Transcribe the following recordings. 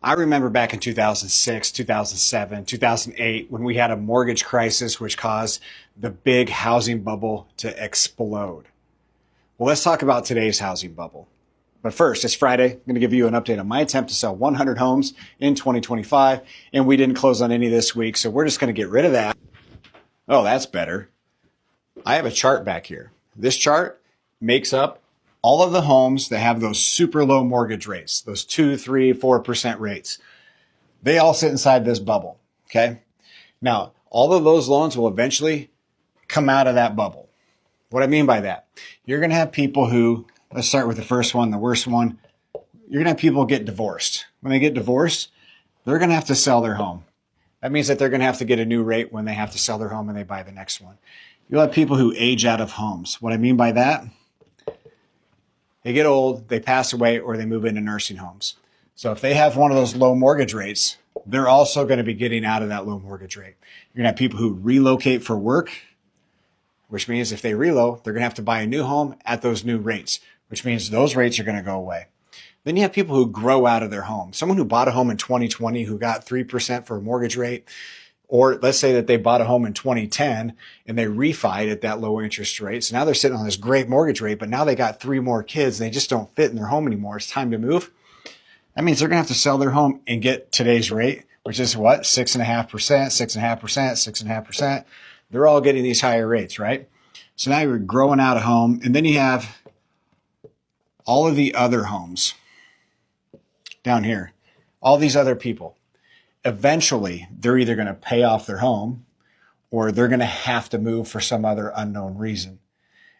I remember back in 2006, 2007, 2008, when we had a mortgage crisis, which caused the big housing bubble to explode. Well, let's talk about today's housing bubble. But first, it's Friday. I'm going to give you an update on my attempt to sell 100 homes in 2025. And we didn't close on any this week, so we're just going to get rid of that. Oh, that's better. I have a chart back here. This chart makes up all of the homes that have those super low mortgage rates, those 2, 3, 4% rates. They all sit inside this bubble, okay? Now, all of those loans will eventually come out of that bubble. What I mean by that, you're going to have people who, let's start with the first one, the worst one. You're going to have people get divorced. When they get divorced, they're going to have to sell their home. That means that they're going to have to get a new rate when they have to sell their home and they buy the next one. You'll have people who age out of homes. What I mean by that, they get old, they pass away, or they move into nursing homes. So if they have one of those low mortgage rates, they're also going to be getting out of that low mortgage rate. You're going to have people who relocate for work, which means if they reload, they're going to have to buy a new home at those new rates, which means those rates are going to go away. Then you have people who grow out of their home. Someone who bought a home in 2020 who got 3% for a mortgage rate, or let's say that they bought a home in 2010 and they refied at that low interest rate. So now they're sitting on this great mortgage rate, but now they got 3 more kids and they just don't fit in their home anymore. It's time to move. That means they're going to have to sell their home and get today's rate, which is what? 6.5%, 6.5%, 6.5%. They're all getting these higher rates, right? So now you're growing out a home, and then you have all of the other homes down here, all these other people. Eventually, they're either going to pay off their home or they're going to have to move for some other unknown reason.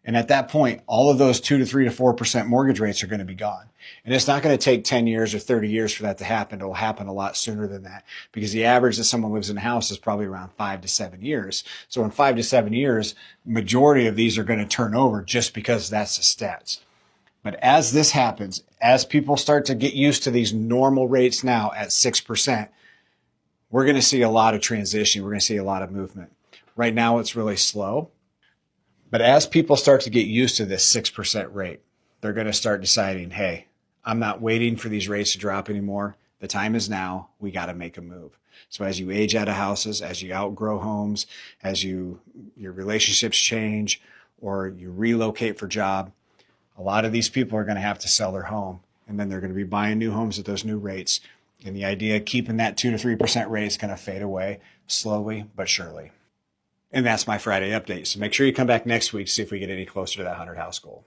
And at that point, all of those 2 to 3 to 4% mortgage rates are going to be gone. And it's not going to take 10 years or 30 years for that to happen. It'll happen a lot sooner than that because the average that someone lives in a house is probably around 5 to 7 years. So in 5 to 7 years, majority of these are going to turn over just because that's the stats. But as this happens, as people start to get used to these normal rates now at 6%, we're going to see a lot of transition. We're going to see a lot of movement. Right now, it's really slow. But as people start to get used to this 6% rate, they're going to start deciding, hey, I'm not waiting for these rates to drop anymore. The time is now. We got to make a move. So as you age out of houses, as you outgrow homes, as your relationships change, or you relocate for job, a lot of these people are going to have to sell their home. And then they're going to be buying new homes at those new rates. And the idea of keeping that 2 to 3% rate is going to fade away slowly but surely. And that's my Friday update. So make sure you come back next week to see if we get any closer to that 100 house goal.